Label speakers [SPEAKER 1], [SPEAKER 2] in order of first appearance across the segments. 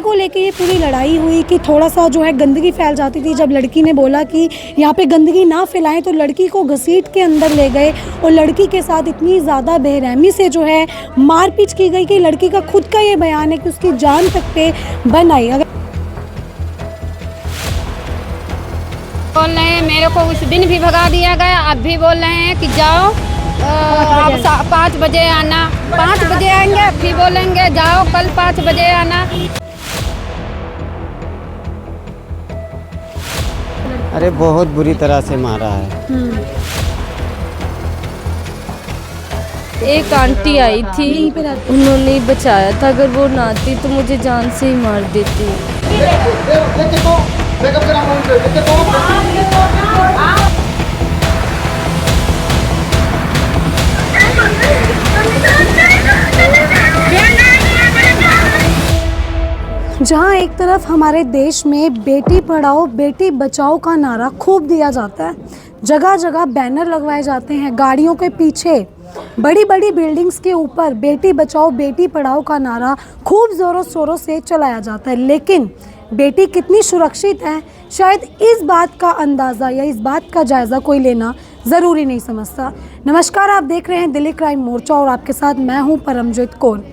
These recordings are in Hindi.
[SPEAKER 1] को लेके ये पूरी लड़ाई हुई कि थोड़ा सा जो है गंदगी फैल जाती थी। जब लड़की ने बोला कि यहाँ पे गंदगी ना फैलाएं तो लड़की को घसीट के अंदर ले गए और लड़की के साथ इतनी ज़्यादा बेरहमी से जो है मारपीट की गई कि लड़की का खुद का ये बयान है कि उसकी जान तक पे बन आई।
[SPEAKER 2] बोल रहे हैं मेरे को उस दिन भी भगा दिया गया, अब भी बोल रहे हैं कि जाओ आप 5 बजे आना। 5 बजे आएंगे, फिर बोलेंगे जाओ कल 5 बजे आना।
[SPEAKER 3] अरे बहुत बुरी तरह से मारा है।
[SPEAKER 4] एक आंटी आई थी, उन्होंने बचाया था। अगर वो ना आती तो मुझे जान से ही मार देती।
[SPEAKER 1] जहाँ एक तरफ हमारे देश में बेटी पढ़ाओ बेटी बचाओ का नारा खूब दिया जाता है, जगह जगह बैनर लगवाए जाते हैं, गाड़ियों के पीछे बड़ी बड़ी बिल्डिंग्स के ऊपर बेटी बचाओ बेटी पढ़ाओ का नारा खूब ज़ोरों शोरों से चलाया जाता है, लेकिन बेटी कितनी सुरक्षित है शायद इस बात का अंदाज़ा या इस बात का जायज़ा कोई लेना ज़रूरी नहीं समझता। नमस्कार, आप देख रहे हैं दिल्ली क्राइम मोर्चा और आपके साथ मैं हूं परमजीत कौर।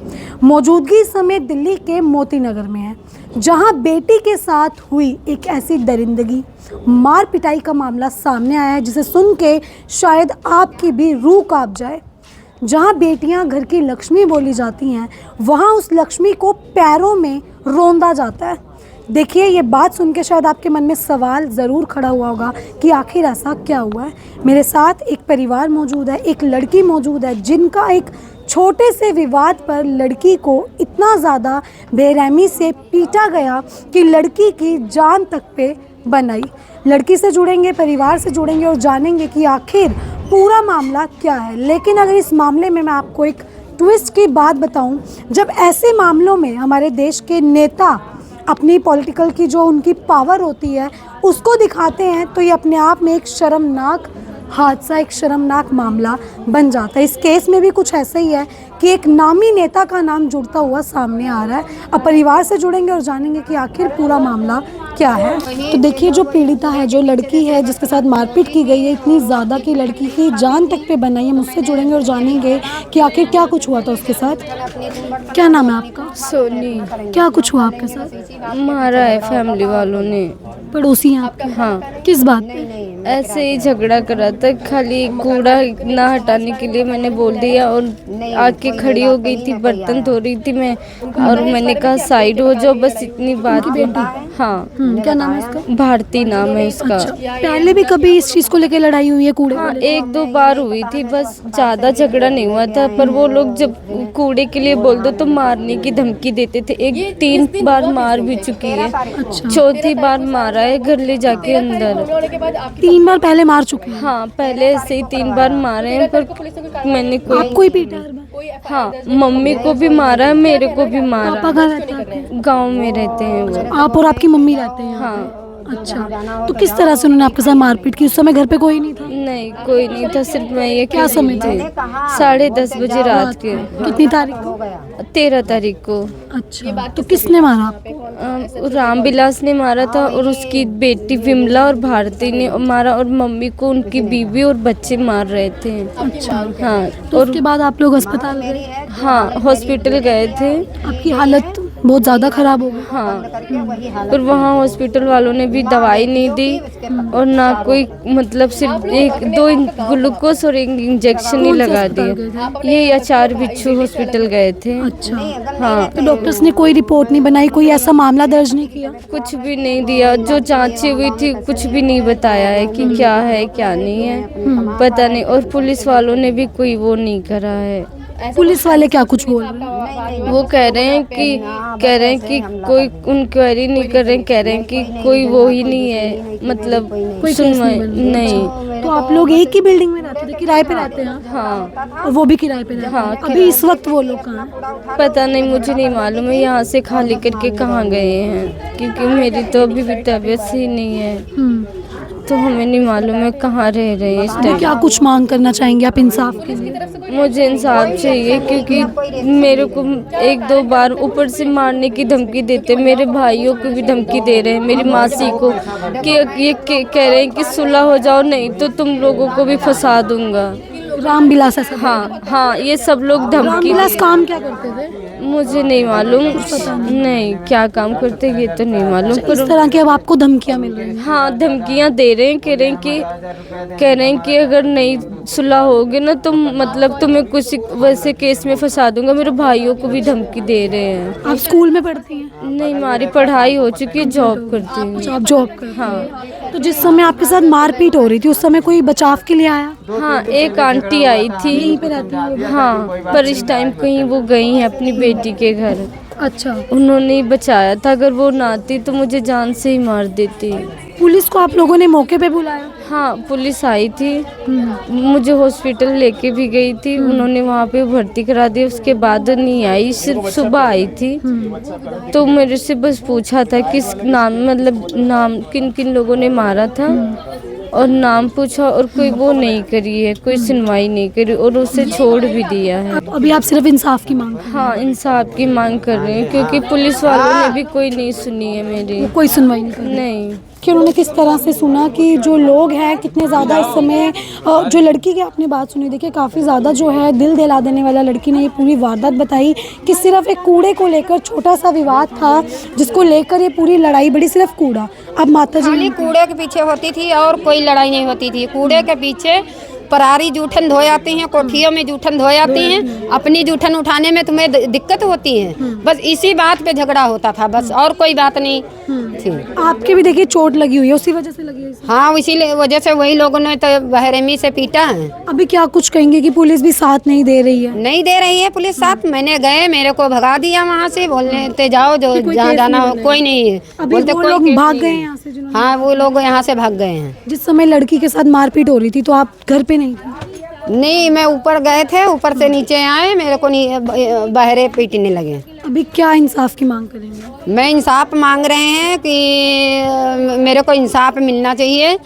[SPEAKER 1] मौजूदगी इस समय दिल्ली के मोती नगर में है, जहां बेटी के साथ हुई एक ऐसी दरिंदगी मार पिटाई का मामला सामने आया है जिसे सुन के शायद आपकी भी रूह कांप जाए। जहां बेटियां घर की लक्ष्मी बोली जाती हैं, वहां उस लक्ष्मी को पैरों में रौंदा जाता है। देखिए, ये बात सुन के शायद आपके मन में सवाल ज़रूर खड़ा हुआ होगा कि आखिर ऐसा क्या हुआ है। मेरे साथ एक परिवार मौजूद है, एक लड़की मौजूद है जिनका एक छोटे से विवाद पर लड़की को इतना ज़्यादा बेरहमी से पीटा गया कि लड़की की जान तक पे बन आई। लड़की से जुड़ेंगे, परिवार से जुड़ेंगे और जानेंगे कि आखिर पूरा मामला क्या है। लेकिन अगर इस मामले में मैं आपको एक ट्विस्ट की बात बताऊं, जब ऐसे मामलों में हमारे देश के नेता अपनी पॉलिटिकल की जो उनकी पावर होती है उसको दिखाते हैं तो ये अपने आप में एक शर्मनाक हादसा, एक शर्मनाक मामला बन जाता है। इस केस में भी कुछ ऐसा ही है कि एक नामी नेता का नाम जुड़ता हुआ सामने आ रहा है। अब परिवार से जुड़ेंगे और जानेंगे कि आखिर पूरा मामला क्या है। तो देखिए, जो पीड़िता है, जो लड़की है जिसके साथ मारपीट की गई है इतनी ज़्यादा कि लड़की की जान तक पे बनाई है, मुझसे जुड़ेंगे और जानेंगे कि आखिर क्या कुछ हुआ था उसके साथ। क्या नाम है आपका?
[SPEAKER 4] सोनी।
[SPEAKER 1] क्या कुछ हुआ आपके साथ?
[SPEAKER 4] मारा है फैमिली वालों ने।
[SPEAKER 1] पड़ोसी हैं आपके?
[SPEAKER 4] हाँ।
[SPEAKER 1] किस बात पे?
[SPEAKER 4] ऐसे ही झगड़ा करा था, खाली कूड़ा ना हटाने के लिए मैंने बोल दिया और आके खड़ी हो गई थी, बर्तन धो रही थी मैं और मैंने कहा साइड हो जाओ, बस इतनी बात थी। हाँ।
[SPEAKER 1] क्या नाम है इसका?
[SPEAKER 4] भारती नाम है उसका।
[SPEAKER 1] अच्छा, पहले भी कभी इस चीज़ को लेकर लड़ाई हुई है कूड़े?
[SPEAKER 4] हाँ, 1-2 बार हुई थी, बस ज़्यादा झगड़ा नहीं हुआ था। पर वो लोग जब कूड़े के लिए बोल दो तो मारने की धमकी देते थे। 3 बार मार भी चुकी है।
[SPEAKER 1] अच्छा।
[SPEAKER 4] 4थी बार मारा है घर ले जाके अंदर।
[SPEAKER 1] 3 बार पहले मार चुके हैं?
[SPEAKER 4] हाँ, पहले ऐसे ही 3 बार मारे हैं पर मैंने
[SPEAKER 1] आपको ही पीटा है?
[SPEAKER 4] हाँ, मम्मी को भी मारा है, मेरे को भी मारा।
[SPEAKER 1] पापा कहाँ रहते हैं आपके?
[SPEAKER 4] गाँव में रहते हैं वो।
[SPEAKER 1] आप और आपकी मम्मी रहते हैं?
[SPEAKER 4] हाँ।
[SPEAKER 1] अच्छा, तो किस तरह से उन्होंने आपके साथ मारपीट की? उस समय घर पे कोई नहीं था?
[SPEAKER 4] नहीं, कोई नहीं था, सिर्फ मैं ये।
[SPEAKER 1] क्या समय थे?
[SPEAKER 4] 10:30 बजे रात के।
[SPEAKER 1] कितनी तारीख को?
[SPEAKER 4] 13 तारीख को।
[SPEAKER 1] अच्छा, तो किसने मारा आपको?
[SPEAKER 4] रामविलास ने मारा था और उसकी बेटी विमला और भारती ने मारा और मम्मी को उनकी बीवी और बच्चे मार रहे थे।
[SPEAKER 1] अच्छा।
[SPEAKER 4] हाँ।
[SPEAKER 1] तो उसके बाद आप लोग अस्पताल गए?
[SPEAKER 4] हाँ, हॉस्पिटल गए थे।
[SPEAKER 1] आपकी हालत बहुत ज़्यादा ख़राब हो गई?
[SPEAKER 4] हाँ, पर वहाँ हॉस्पिटल वालों ने भी दवाई नहीं दी और ना कोई, मतलब सिर्फ 1-2 ग्लूकोज और 1 इंजेक्शन ही लगा दिया। ये आचार बिच्छू हॉस्पिटल गए थे।
[SPEAKER 1] अच्छा।
[SPEAKER 4] हाँ।
[SPEAKER 1] तो डॉक्टर्स ने कोई रिपोर्ट नहीं बनाई, कोई ऐसा मामला दर्ज नहीं किया?
[SPEAKER 4] कुछ भी नहीं दिया, जो जांचें हुई थी कुछ भी नहीं बताया है कि क्या है क्या नहीं है, पता नहीं। और पुलिस वालों ने भी कोई वो नहीं करा है।
[SPEAKER 1] पुलिस वाले क्या कुछ बोल रहे हैं?
[SPEAKER 4] वो कह रहे हैं कि कोई इंक्वायरी नहीं कर रहे हैं, कह रहे हैं कि कोई वो ही नहीं है, मतलब
[SPEAKER 1] कोई
[SPEAKER 4] सुनवाई
[SPEAKER 1] नहीं। तो आप लोग एक ही बिल्डिंग में रहते थे, किराए पे रहते हैं?
[SPEAKER 4] हाँ।
[SPEAKER 1] और वो भी किराए पे रहते हैं?
[SPEAKER 4] हाँ,
[SPEAKER 1] अभी इस वक्त वो लोग कहाँ हैं?
[SPEAKER 4] पता नहीं, मुझे नहीं मालूम है यहाँ से खाली करके कहाँ गए हैं, क्योंकि मेरी तो अभी भी तबीयत सही नहीं है। तो हमें नहीं मालूम है कहाँ रह रहे हैं इस
[SPEAKER 1] अभी
[SPEAKER 4] टाइम।
[SPEAKER 1] क्या कुछ मांग करना चाहेंगे आप इंसाफ के लिए?
[SPEAKER 4] मुझे इंसाफ चाहिए क्योंकि मेरे को 1-2 बार ऊपर से मारने की धमकी देते, मेरे भाइयों को भी धमकी दे रहे हैं, मेरी मासी को कि ये कह रहे हैं कि सुलह हो जाओ, नहीं तो तुम लोगों को भी फंसा दूंगा।
[SPEAKER 1] रामविलास ऐसा?
[SPEAKER 4] हाँ हाँ, ये सब लोग धमकी
[SPEAKER 1] रामविलास
[SPEAKER 4] दे।
[SPEAKER 1] काम क्या करते थे?
[SPEAKER 4] मुझे नहीं मालूम, नहीं क्या काम करते ये तो नहीं मालूम,
[SPEAKER 1] इस
[SPEAKER 4] पर
[SPEAKER 1] तरह की अब आपको धमकियां मिल रही हैं?
[SPEAKER 4] हाँ धमकियां दे रहे हैं, कह रहे हैं कि अगर नहीं सुलह होगे ना तो मतलब तुम्हें कुछ वैसे केस में फंसा दूंगा। मेरे भाइयों को भी धमकी दे रहे हैं।
[SPEAKER 1] आप स्कूल में पढ़ती हैं?
[SPEAKER 4] नहीं, हमारी पढ़ाई हो चुकी है, जॉब करती हूँ।
[SPEAKER 1] अच्छा, आप जॉब करती हैं।
[SPEAKER 4] हाँ
[SPEAKER 1] तो जिस समय आपके साथ मारपीट हो रही थी उस समय कोई बचाव के लिए आया?
[SPEAKER 4] हाँ, एक आंटी आई
[SPEAKER 1] यहीं
[SPEAKER 4] थी।
[SPEAKER 1] पे रहती है?
[SPEAKER 4] हाँ, पर इस टाइम कहीं वो गई हैं अपनी बेटी के घर।
[SPEAKER 1] अच्छा,
[SPEAKER 4] उन्होंने ही बचाया था, अगर वो ना आती तो मुझे जान से ही मार देती।
[SPEAKER 1] पुलिस को आप लोगों ने मौके पे बुलाया?
[SPEAKER 4] हाँ, पुलिस आई थी, मुझे हॉस्पिटल लेके भी गई थी, उन्होंने वहाँ पे भर्ती करा दिया। उसके बाद नहीं आई, सिर्फ सुबह आई थी। तो मेरे से बस पूछा था किस नाम, मतलब नाम किन किन लोगों ने मारा था और नाम पूछा, और कोई वो नहीं करी है, कोई सुनवाई नहीं करी और उसे छोड़ भी दिया है।
[SPEAKER 1] अभी आप सिर्फ इंसाफ की मांग?
[SPEAKER 4] हाँ, इंसाफ की मांग कर रहे हैं क्योंकि पुलिस वालों ने भी कोई नहीं सुनी है मेरी।
[SPEAKER 1] कोई सुनवाई नहीं कर रही?
[SPEAKER 4] नहीं।
[SPEAKER 1] कि उन्होंने किस तरह से सुना कि जो लोग हैं कितने ज़्यादा इस समय जो लड़की की आपने बात सुनी, देखिए काफ़ी ज़्यादा जो है दिल दहला देने वाला लड़की ने ये पूरी वारदात बताई कि सिर्फ एक कूड़े को लेकर छोटा सा विवाद था जिसको लेकर ये पूरी लड़ाई बढ़ी, सिर्फ कूड़ा। अब माता जी
[SPEAKER 2] खाली कूड़े के पीछे होती थी और कोई लड़ाई नहीं होती थी। कूड़े के पीछे परारी जूठन धो जाती हैं, कोठियों में जूठन धो जाती हैं, अपनी जूठन उठाने में तुम्हें दिक्कत होती है, बस इसी बात पे झगड़ा होता था, बस और कोई बात नहीं थी।
[SPEAKER 1] आपके भी देखिए चोट लगी हुई है, उसी वजह से लगी है इसे?
[SPEAKER 2] हाँ, इसीलिए वजह से वही लोगों ने तो बहरहमी से पीटा है।
[SPEAKER 1] अभी क्या कुछ कहेंगे कि पुलिस भी साथ नहीं दे रही है?
[SPEAKER 2] नहीं दे रही है पुलिस साथ। मैंने गए, मेरे को भगा दिया वहाँ से, बोलते जाओ जो जहाँ जाना हो, कोई नहीं है।
[SPEAKER 1] अभी
[SPEAKER 2] बोलते
[SPEAKER 1] वो
[SPEAKER 2] कोई
[SPEAKER 1] लोग
[SPEAKER 2] केस
[SPEAKER 1] भाग
[SPEAKER 2] नहीं
[SPEAKER 1] गए
[SPEAKER 2] है।
[SPEAKER 1] हैं यहाँ से जिन्होंने?
[SPEAKER 2] हाँ, वो लोग यहाँ से भाग गए हैं।
[SPEAKER 1] जिस समय लड़की के साथ मारपीट हो रही थी तो आप घर पे नहीं थे?
[SPEAKER 2] नहीं, मैं ऊपर गए थे, ऊपर से नीचे आए, मेरे को नहीं बहरे पीटने लगे।
[SPEAKER 1] अभी क्या इंसाफ की मांग करेंगे?
[SPEAKER 2] मैं इंसाफ मांग रहे हैं कि मेरे को इंसाफ मिलना चाहिए।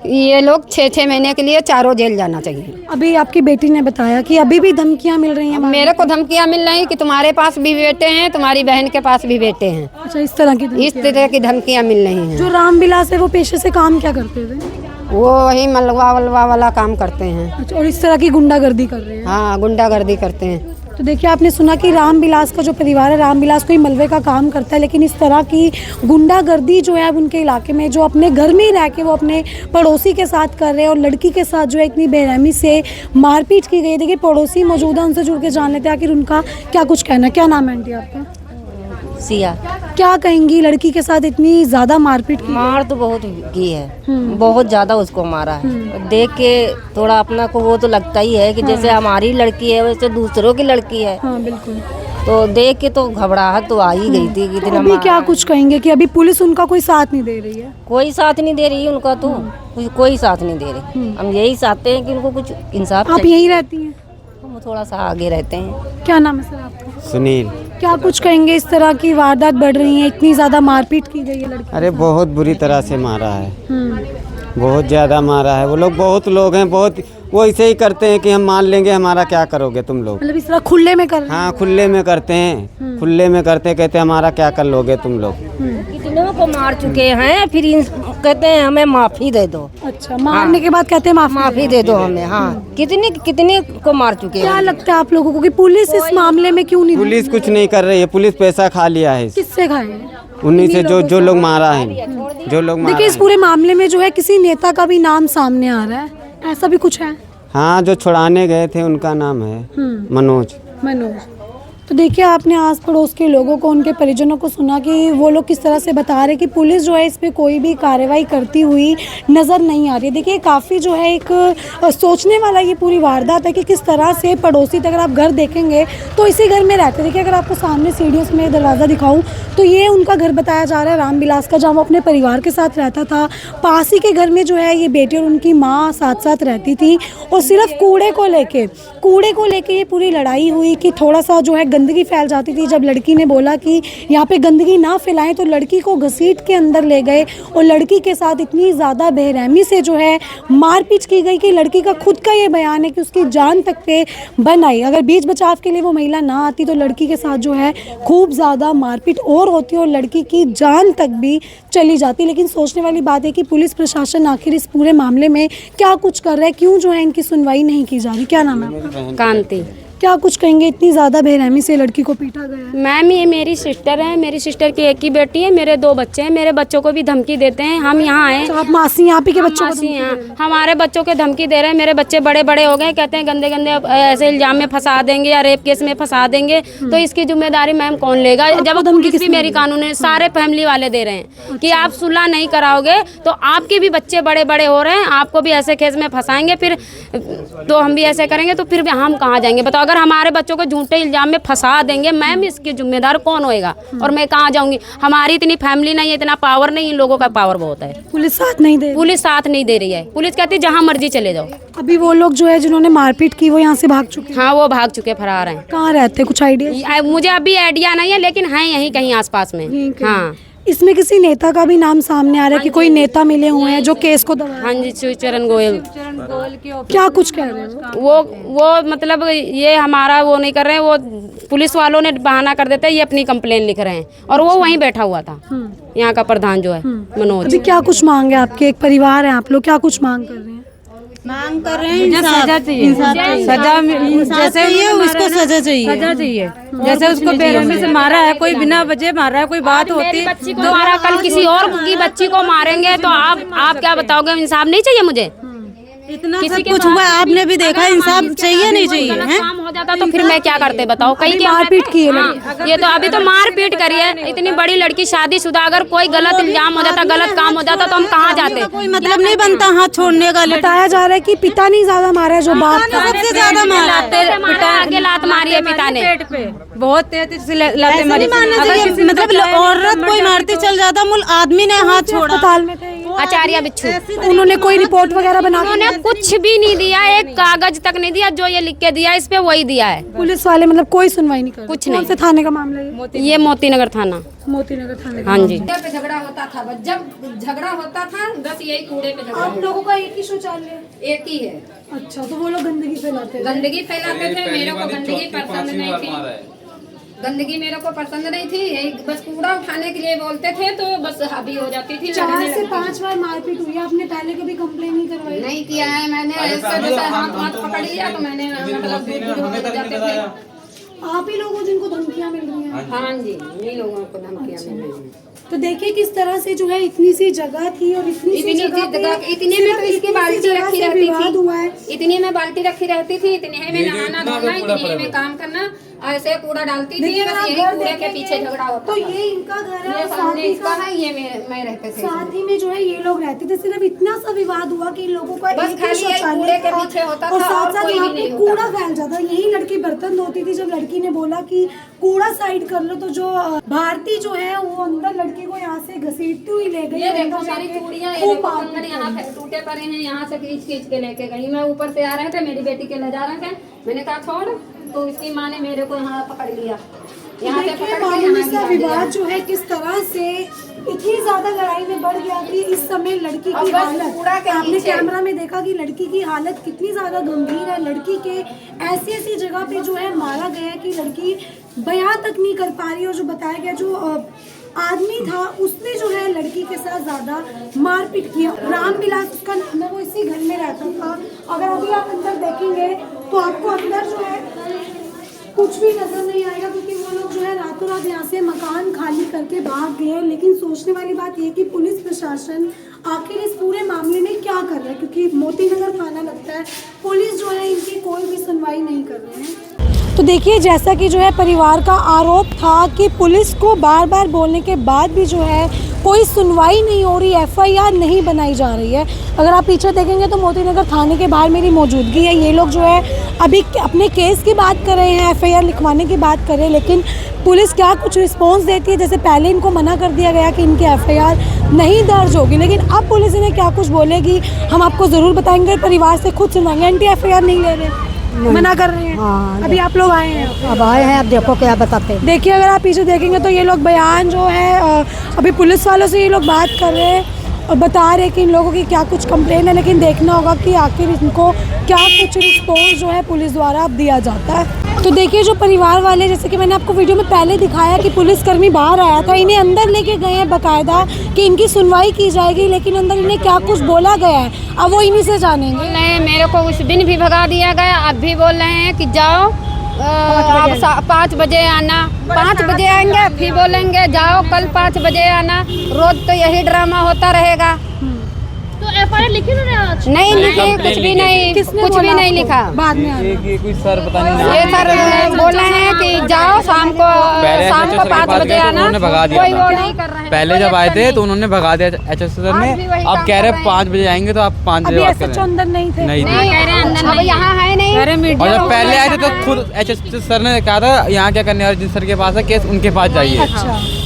[SPEAKER 2] ये लोग 6-6 महीने के लिए चारों जेल जाना चाहिए।
[SPEAKER 1] अभी आपकी बेटी ने बताया कि अभी भी धमकियां मिल रही हैं?
[SPEAKER 2] मेरे को धमकियां मिल रही कि तुम्हारे पास भी बेटे हैं, तुम्हारी बहन के पास भी बेटे हैं।
[SPEAKER 1] अच्छा, इस तरह की
[SPEAKER 2] इस तरह की धमकियां मिल रही हैं।
[SPEAKER 1] जो रामविलास है वो पेशे से काम क्या करते थे?
[SPEAKER 2] वो वही मलवा वलवा वाला काम करते हैं।
[SPEAKER 1] अच्छा, और इस तरह की गुंडागर्दी कर रहे हैं?
[SPEAKER 2] हाँ, गुंडागर्दी करते हैं।
[SPEAKER 1] तो देखिए आपने सुना कि रामविलास का जो परिवार है, रामविलास कोई मलबे का काम करता है, लेकिन इस तरह की गुंडागर्दी जो है अब उनके इलाके में, जो अपने घर में ही रह के वो अपने पड़ोसी के साथ कर रहे हैं और लड़की के साथ जो है इतनी बेरहमी से मारपीट की गई। देखिए पड़ोसी मौजूद है, उनसे जुड़ के जान लेते हैं आखिर उनका क्या कुछ कहना। क्या नाम है आंटी आपका?
[SPEAKER 5] सिया।
[SPEAKER 1] क्या कहेंगी लड़की के साथ इतनी ज़्यादा मारपीट की?
[SPEAKER 5] मार तो बहुत की है, बहुत ज्यादा उसको मारा है। देख के थोड़ा अपना को वो तो लगता ही है कि जैसे हमारी लड़की है वैसे दूसरों की लड़की है।
[SPEAKER 1] हाँ बिल्कुल।
[SPEAKER 5] तो देख के तो घबराहट तो आ ही गई थी कि इतना
[SPEAKER 1] अभी क्या
[SPEAKER 5] मारा।
[SPEAKER 1] कुछ कहेंगे कि अभी पुलिस उनका कोई साथ नहीं दे रही है?
[SPEAKER 5] कोई साथ नहीं दे रही है उनका, तो कोई साथ नहीं दे रही। हम यही चाहते हैं कि उनको कुछ इंसाफ
[SPEAKER 1] आप
[SPEAKER 5] चाहिए।
[SPEAKER 1] यहीं रहती हैं?
[SPEAKER 5] हम थोड़ा सा आगे रहते हैं।
[SPEAKER 1] क्या नाम है सर आपका?
[SPEAKER 3] सुनील।
[SPEAKER 1] क्या कुछ कहेंगे, इस तरह की वारदात बढ़ रही है, इतनी ज़्यादा मारपीट की गई है लड़की?
[SPEAKER 3] अरे बहुत बुरी तरह से मारा है, बहुत ज़्यादा मारा है। वो लोग बहुत लोग हैं, बहुत वो ऐसे ही करते हैं कि हम मान लेंगे, हमारा क्या करोगे तुम लोग।
[SPEAKER 1] मतलब इस तरह खुले में कर रहे हैं?
[SPEAKER 3] हाँ, खुले में करते हैं, खुले में करते, कहते हैं हमारा क्या कर लोगे तुम लोग।
[SPEAKER 5] कितनों को मार चुके हैं, फिर कहते हैं हमें माफी दे दो।
[SPEAKER 1] अच्छा, मारने के बाद कहते हैं
[SPEAKER 5] माफी दे दो हमें। हाँ, कितने कितने को मार चुके हैं।
[SPEAKER 1] क्या लगता है आप लोगों को कि पुलिस इस मामले में क्यों नहीं?
[SPEAKER 3] पुलिस कुछ नहीं कर रही है, पुलिस पैसा खा लिया है
[SPEAKER 1] किससे खाए?
[SPEAKER 3] उन्हीं से जो लोग मारा है, जो लोग मारा
[SPEAKER 1] देखिए इस
[SPEAKER 3] है।
[SPEAKER 1] पूरे मामले में जो है किसी नेता का भी नाम सामने आ रहा है, ऐसा भी कुछ है?
[SPEAKER 3] हाँ, जो छुड़ाने गए थे उनका नाम है मनोज।
[SPEAKER 1] मनोज। तो देखिए आपने आस पड़ोस के लोगों को, उनके परिजनों को सुना कि वो लोग किस तरह से बता रहे कि पुलिस जो है इस पे कोई भी कार्रवाई करती हुई नज़र नहीं आ रही है। देखिए काफ़ी जो है एक सोचने वाला ये पूरी वारदात है कि किस तरह से पड़ोसी, अगर आप घर देखेंगे तो इसी घर में रहते। देखिए अगर आपको सामने सीढ़ियों से मैं दरवाज़ा दिखाऊं तो ये उनका घर बताया जा रहा है रामविलास का, जहाँ वो अपने परिवार के साथ रहता था। पास ही के घर में जो है ये बेटी और उनकी माँ साथ साथ रहती थी और सिर्फ कूड़े को लेके ये पूरी लड़ाई हुई कि थोड़ा सा जो है गंदगी फैल जाती थी। जब लड़की ने बोला कि यहाँ पे गंदगी ना फैलाएं तो लड़की को घसीट के अंदर ले गए और लड़की के साथ इतनी ज़्यादा बेरहमी से जो है मारपीट की गई कि लड़की का खुद का ये बयान है कि उसकी जान तक पे बन आई। अगर बीच बचाव के लिए वो महिला ना आती तो लड़की के साथ जो है खूब ज़्यादा मारपीट और होती और लड़की की जान तक भी चली जाती। लेकिन सोचने वाली बात है कि पुलिस प्रशासन आखिर इस पूरे मामले में क्या कुछ कर रहा है, क्यों जो है इनकी सुनवाई नहीं की जा रही। क्या नाम है आपका?
[SPEAKER 2] कांति।
[SPEAKER 1] क्या कुछ कहेंगे, इतनी ज़्यादा बेरहमी से लड़की को पीटा गया है?
[SPEAKER 2] मैम ये मेरी सिस्टर है, मेरी सिस्टर की एक ही बेटी है, मेरे 2 बच्चे हैं, मेरे बच्चों को भी धमकी देते हैं। हम यहाँ आए,
[SPEAKER 1] तो आप मासी यहाँ पे के बच्चों को
[SPEAKER 2] मासी यहाँ हमारे बच्चों के धमकी दे रहे हैं। मेरे बच्चे बड़े बड़े हो गए, कहते हैं गंदे गंदे ऐसे इल्जाम में फंसा देंगे या रेप केस में फंसा देंगे, तो इसकी जिम्मेदारी मैम कौन लेगा? जब पुलिस भी मेरी कानून है, सारे फैमिली वाले दे रहे हैं कि आप सुलह नहीं कराओगे तो आपके भी बच्चे बड़े बड़े हो रहे हैं, आपको भी ऐसे केस में फंसाएंगे, फिर तो हम भी ऐसे करेंगे, तो फिर हम कहाँ जाएंगे बताओ? अगर हमारे बच्चों को झूठे इल्जाम में फंसा देंगे मैम, इसकी जिम्मेदार कौन होएगा? और मैं कहाँ जाऊंगी? हमारी इतनी फैमिली नहीं है, इतना पावर नहीं, इन लोगों का पावर बहुत है।
[SPEAKER 1] पुलिस साथ नहीं दे,
[SPEAKER 2] पुलिस साथ नहीं दे रही है। पुलिस कहती है जहाँ मर्जी चले जाओ।
[SPEAKER 1] अभी वो लोग जो है जिन्होंने मारपीट की वो यहाँ से भाग चुके हैं।
[SPEAKER 2] हाँ वो भाग चुके, फरार हैं।
[SPEAKER 1] कहाँ रहते हैं, कुछ आइडिया?
[SPEAKER 2] मुझे अभी आइडिया नहीं है, लेकिन हैं यहीं कहीं आसपास में। हाँ
[SPEAKER 1] इसमें किसी नेता का भी नाम सामने आ रहा है कि कोई नेता मिले हुए हैं जो केस को दबा?
[SPEAKER 2] हाँ जी, शिवचरण गोयल।
[SPEAKER 1] क्या कुछ कह रहे हैं
[SPEAKER 2] वो मतलब ये हमारा वो नहीं कर रहे हैं, वो पुलिस वालों ने बहाना कर देते हैं, ये अपनी कंप्लेन लिख रहे हैं, और वो वहीं बैठा हुआ था यहाँ का प्रधान जो है मनोज।
[SPEAKER 1] अभी क्या कुछ मांग है आपके? एक परिवार है आप लोग, क्या कुछ मांग कर रहे हैं?
[SPEAKER 6] मांग कर रहे हैं सजा चाहिए, सजा जैसे ये उसको सजा चाहिए, जैसे उसको बेरहमी से मारा है, कोई बिना वजह मारा है, कोई बात होती
[SPEAKER 2] दोबारा कल किसी और की बच्ची को मारेंगे तो आप क्या बताओगे? इंसाफ नहीं चाहिए मुझे?
[SPEAKER 6] इतना सब कुछ हुआ, आपने भी देखा, इंसाफ चाहिए नहीं चाहिए?
[SPEAKER 2] काम हो जाता तो फिर मैं क्या करते बताओ? कहीं की
[SPEAKER 1] मारपीट की है
[SPEAKER 2] ये तो अभी तो मारपीट करी है। इतनी बड़ी लड़की शादीशुदा, अगर कोई गलत इल्जाम हो जाता, गलत काम हो जाता तो हम कहाँ जाते?
[SPEAKER 6] कोई मतलब नहीं बनता हाथ छोड़ने का।
[SPEAKER 1] बताया जा रहा है कि पिता नहीं ज्यादा मारा है, जो बाप था
[SPEAKER 6] सबसे ज्यादा मारा,
[SPEAKER 2] आगे लात मारी है पिता ने,
[SPEAKER 6] बहुत तेज से लाते मारी। मतलब औरत कोई मारती चल जाता, मूल आदमी ने हाथ छोड़ा।
[SPEAKER 1] अस्पताल में थे
[SPEAKER 2] आचार्य बिच्छू।
[SPEAKER 1] उन्होंने कोई रिपोर्ट वगैरह बना?
[SPEAKER 2] उन्होंने कुछ भी नहीं दिया, एक कागज तक नहीं दिया, जो ये लिख के दिया इस पे वही दिया है।
[SPEAKER 1] पुलिस वाले मतलब कोई सुनवाई नहीं कर रहे?
[SPEAKER 2] कुछ नहीं।
[SPEAKER 1] कौन से थाने का मामला है
[SPEAKER 2] ये मोतीनगर थाना।
[SPEAKER 1] मोतीनगर थाने का।
[SPEAKER 2] हाँ जी।
[SPEAKER 7] पे झगड़ा होता था, बस जब झगड़ा होता था बस यही कूड़े पे झगड़ा।
[SPEAKER 1] आप लोगों का एक ही शौचालय?
[SPEAKER 7] एक ही है।
[SPEAKER 1] अच्छा, तो वो लोग गंदगी फैलाते थे?
[SPEAKER 7] गंदगी फैलाते थे, मेरे को गंदगी पसंद नहीं थी। गंदगी मेरे को पसंद नहीं थी, यही बस कूड़ा उठाने के लिए बोलते थे तो बस हावी हो जाती थी।
[SPEAKER 1] 4 से 5 बार मारपीट हुई है, आपने पहले कभी कंप्लेन नहीं करवाई?
[SPEAKER 7] नहीं किया है मैंने, ऐसे जैसे हाथ पकड़ लिया तो मैंने मतलब दूर होते जाते थे।
[SPEAKER 1] आप ही लोगों जिनको धमकियां मिल रही हैं?
[SPEAKER 7] हाँ जी, इन्हीं लोगों को धमकियां मिल रही हैं।
[SPEAKER 1] तो देखिए किस तरह से जो है इतनी सी जगह थी और इतनी सी जगह
[SPEAKER 7] इतने में तो इसकी बाल्टी रखी रहती
[SPEAKER 1] विवाद हुआ है।
[SPEAKER 7] थी, इतनी में बाल्टी रखी रहती थी, इतने में नहाना धोना, इतने में काम करना, ऐसे कूड़ा डालती थी, बस यही कूड़े के पीछे झगड़ा होता
[SPEAKER 1] तो
[SPEAKER 7] था।
[SPEAKER 1] ये इनका घर है
[SPEAKER 7] ये
[SPEAKER 1] और साथ
[SPEAKER 7] सामने
[SPEAKER 1] ही
[SPEAKER 7] इसका है, ये मैं रहते थे।
[SPEAKER 1] साथ ही में जो है ये लोग रहते थे। सिर्फ इतना सा विवाद हुआ कि इन लोगों का
[SPEAKER 7] बस
[SPEAKER 1] एक ही
[SPEAKER 7] खाली यही
[SPEAKER 1] शौचालय
[SPEAKER 7] कूड़े के
[SPEAKER 1] था
[SPEAKER 7] पीछे होता
[SPEAKER 1] और
[SPEAKER 7] था
[SPEAKER 1] साथ
[SPEAKER 7] और
[SPEAKER 1] साथ
[SPEAKER 7] कोई
[SPEAKER 1] यहाँ
[SPEAKER 7] भी
[SPEAKER 1] पे
[SPEAKER 7] नहीं होता
[SPEAKER 1] कूड़ा फैल जाता। यही लड़की बर्तन धोती थी, जब लड़की ने बोला कि कूड़ा साइड कर लो तो जो भारती जो है वो अंदर लड़की को यहाँ से घसीटती हुई ले गई।
[SPEAKER 7] ये देखो मेरी चूड़ियां, ये देखो कंगन यहाँ टूटे पड़े हैं, यहाँ से खींच खींच के लेके गई। मैं ऊपर से आ रहे थे, मेरी बेटी के ले जा रहे थे, मैंने कहा छोड़, तो इसकी माँ ने मेरे को यहाँ पकड़ लिया। यहाँ से पकड़ के
[SPEAKER 1] मामूली सा
[SPEAKER 7] यहाँ
[SPEAKER 1] विवाद जो है किस तरह से इतनी ज्यादा लड़ाई में बढ़ गया कि इस समय लड़की
[SPEAKER 7] अब
[SPEAKER 1] की
[SPEAKER 7] बस
[SPEAKER 1] हालत,
[SPEAKER 7] कूड़ा के
[SPEAKER 1] आपने
[SPEAKER 7] नीचे।
[SPEAKER 1] कैमरा में देखा कि लड़की की हालत कितनी ज्यादा गंभीर है। लड़की के ऐसी ऐसी जगह पे जो है मारा गया है कि लड़की बयां तक नहीं कर पा रही। और जो बताया गया जो आदमी था उसने जो है लड़की के साथ ज्यादा मारपीट किया। रामविलास उसका नाम है, वो इसी घर में रहता था। अगर अभी आप अंदर देखेंगे तो आपको अंदर जो है कुछ भी नजर नहीं आएगा, क्योंकि वो लोग जो है रातों रात यहाँ से मकान खाली करके भाग गए। लेकिन सोचने वाली बात ये कि पुलिस प्रशासन आखिर इस पूरे मामले में क्या कर रहा है, क्योंकि मोतीनगर थाना लगता है, पुलिस जो है इनकी कोई भी सुनवाई नहीं कर रहे हैं। तो देखिए जैसा कि जो है परिवार का आरोप था कि पुलिस को बार बार बोलने के बाद भी जो है कोई सुनवाई नहीं हो रही, एफआईआर नहीं बनाई जा रही है। अगर आप पीछे देखेंगे तो मोतीनगर थाने के बाहर मेरी मौजूदगी है। ये लोग जो है अभी अपने केस की बात कर रहे हैं, एफआईआर लिखवाने की बात कर रहे हैं, लेकिन पुलिस क्या कुछ रिस्पॉन्स देती है। जैसे पहले इनको मना कर दिया गया कि इनकी एफआईआर नहीं दर्ज होगी, लेकिन अब पुलिस इन्हें क्या कुछ बोलेगी हम आपको ज़रूर बताएंगे। परिवार से खुद सुनाएंगे। आंटी एफआईआर नहीं ले रहे? मना कर रहे हैं।
[SPEAKER 8] हाँ,
[SPEAKER 1] अभी आप लोग आए हैं,
[SPEAKER 8] अब आए हैं, अब देखो क्या बताते हैं।
[SPEAKER 1] देखिए अगर आप पीछे देखेंगे तो ये लोग बयान जो है अभी पुलिस वालों से ये लोग बात कर रहे हैं और बता रहे हैं कि इन लोगों की क्या कुछ कंप्लेन है, लेकिन देखना होगा कि आखिर इनको क्या कुछ रिस्पॉन्स जो है पुलिस द्वारा अब दिया जाता है। तो देखिए जो परिवार वाले, जैसे कि मैंने आपको वीडियो में पहले दिखाया कि पुलिसकर्मी बाहर आया था, इन्हें अंदर लेके गए हैं बाकायदा कि इनकी सुनवाई की जाएगी, लेकिन अंदर इन्हें क्या कुछ बोला गया है अब वो इन्हीं से जानेंगे।
[SPEAKER 2] बोल रहे हैं मेरे को उस दिन भी भगा दिया गया, अब भी बोल रहे हैं कि जाओ आप 5 बजे आना, 5 बजे आएंगे फिर बोलेंगे जाओ कल 5 बजे आना। रोज तो यही ड्रामा होता रहेगा।
[SPEAKER 9] तो एफआईआर लिखी उन्होंने आज?
[SPEAKER 2] नहीं लिखी, कुछ भी नहीं, कुछ भी नहीं लिखा।
[SPEAKER 1] बाद में आ रहा है।
[SPEAKER 10] कोई सर पता नहीं
[SPEAKER 2] ये सर बोल रहे हैं कि जाओ शाम को 5 बजे आना,
[SPEAKER 10] उन्होंने भगा दिया
[SPEAKER 2] कोई
[SPEAKER 10] था।
[SPEAKER 2] वो नहीं कर रहे हैं।
[SPEAKER 10] पहले जब आए थे तो उन्होंने भगा दिया एचएस सर ने।
[SPEAKER 2] आज भी वही
[SPEAKER 10] अब
[SPEAKER 2] काम
[SPEAKER 10] कह रहे
[SPEAKER 2] कर रहे
[SPEAKER 10] 5 बजे आएंगे तो आप 5
[SPEAKER 1] अभी
[SPEAKER 10] बजे बात
[SPEAKER 1] SHO
[SPEAKER 10] करें।
[SPEAKER 1] अंदर नहीं थे।
[SPEAKER 10] नहीं
[SPEAKER 2] नहीं कह रहे हैं अंदर, अब यहाँ है नहीं।
[SPEAKER 10] और जब पहले आए थे तो खुद एचएस सर ने कहा था यहाँ क्या करने, और जिन सर के पास है केस उनके पास जाइए।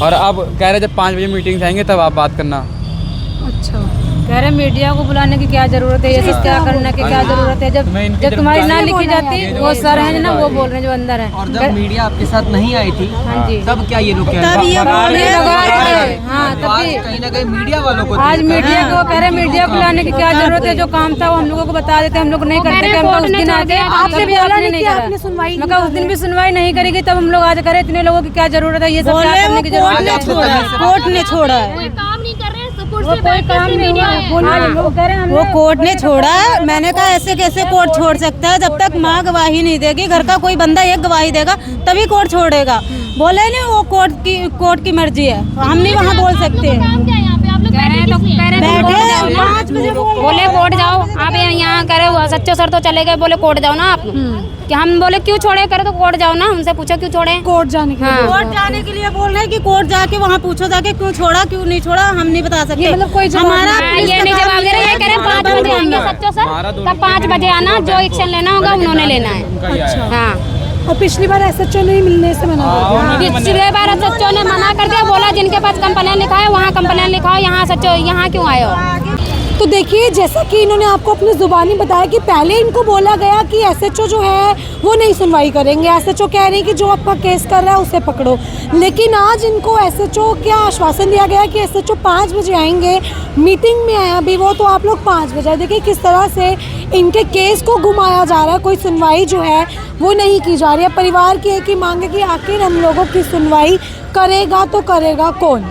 [SPEAKER 10] और अब कह रहे जब 5 बजे मीटिंग से आएंगे तब आप बात करना।
[SPEAKER 1] अच्छा,
[SPEAKER 6] कह रहे मीडिया को बुलाने की क्या जरूरत है, ये सब क्या करने की क्या जरूरत है। जब तुम्हारी ना लिखी जाती, वो सर है ना वो बोल रहे हैं जो अंदर है।
[SPEAKER 11] और जब मीडिया आपके साथ नहीं आई थी,
[SPEAKER 6] हाँ जी,
[SPEAKER 11] तब क्या ये लोग कह
[SPEAKER 6] तब ये बोल रहे हैं, हाँ तब
[SPEAKER 11] आज
[SPEAKER 6] भी
[SPEAKER 11] कहीं ना कहीं मीडिया वालों को
[SPEAKER 6] आज मीडिया को कह रहे मीडिया को बुलाने की क्या जरूरत है। जो काम था वो हम लोगों को बता देते, हम लोग नहीं करते थे। हम लोग उस दिन आते,
[SPEAKER 1] आपने
[SPEAKER 6] भी
[SPEAKER 1] बोला
[SPEAKER 6] आपने
[SPEAKER 1] नहीं कि
[SPEAKER 6] करा।
[SPEAKER 1] आपने सुनवाई
[SPEAKER 6] मैं कहा उस दिन भी सुनवाई नहीं करेगी, तब हम लोग आज करें। इतने लोगों की क्या जरूरत है, ये सब क्या करने की जरूरत है।
[SPEAKER 8] कोर्ट ने छोड़ा है,
[SPEAKER 9] कोई काम नहीं कर रहे हैं, सपोर्ट
[SPEAKER 6] वो
[SPEAKER 9] से
[SPEAKER 6] कोई काम नहीं
[SPEAKER 9] मीडिया
[SPEAKER 6] हुआ।
[SPEAKER 9] है।
[SPEAKER 6] वो कह रहे हैं
[SPEAKER 8] वो कोर्ट ने छोड़ा है। मैंने कहा ऐसे कैसे कोर्ट छोड़ सकता है, जब तक माँ गवाही नहीं देगी, घर का कोई बंदा एक गवाही देगा तभी कोर्ट छोड़ेगा। बोले नहीं वो कोर्ट की मर्जी है, हम नहीं वहाँ बोल सकते हैं।
[SPEAKER 9] काम क्या है यहाँ पे? आप लोग
[SPEAKER 2] कह रहे हैं तो कह रहे हैं
[SPEAKER 8] बैठे
[SPEAKER 2] कोर्ट जाओ ना।
[SPEAKER 8] 5 बजे
[SPEAKER 2] बोले कोर्ट जाओ, आप यहाँ करे हुआ सच्चो सर तो चले गए, बोले कोर्ट जाओ ना आप। कि हम बोले क्यों छोड़े, करे तो कोर्ट जाओ ना, हमसे पूछो क्यों छोड़े।
[SPEAKER 1] कोर्ट जाने के लिए।
[SPEAKER 8] कोर्ट जाने के लिए बोल रहे हैं कि कोर्ट जाके वहाँ पूछो जाके क्यों छोड़ा क्यों नहीं छोड़ा, हम नहीं बता सकते।
[SPEAKER 1] मतलब कोई जवाब
[SPEAKER 8] हमारा
[SPEAKER 2] हाँ, ये नहीं जवाब दे रहे, ये कह रहे हैं 5 बजे आएंगे सच्चो सर, तब 5 बजे आना, जो एक्शन लेना होगा उन्होंने लेना है। हाँ,
[SPEAKER 1] और पिछली बार SHO नहीं मिलने से मना कर दिया।
[SPEAKER 2] पिछले बार सच्चो ने मना कर दिया, बोला जिनके पास कंप्लेन लिखा है वहाँ कंप्लेन लिखाओ, यहाँ सच्चो यहाँ क्यों आए हो।
[SPEAKER 1] तो देखिए जैसा कि इन्होंने आपको अपनी ज़ुबानी बताया कि पहले इनको बोला गया कि SHO जो है वो नहीं सुनवाई करेंगे, SHO कह रहे हैं कि जो आपका केस कर रहा है उसे पकड़ो, लेकिन आज इनको SHO क्या आश्वासन दिया गया कि SHO 5 बजे आएंगे। मीटिंग में आए अभी वो, तो आप लोग 5 बजे। देखिए किस तरह से इनके केस को घुमाया जा रहा है, कोई सुनवाई जो है वो नहीं की जा रही है। परिवार की एक ही मांग है कि आखिर हम लोगों की सुनवाई करेगा तो करेगा कौन।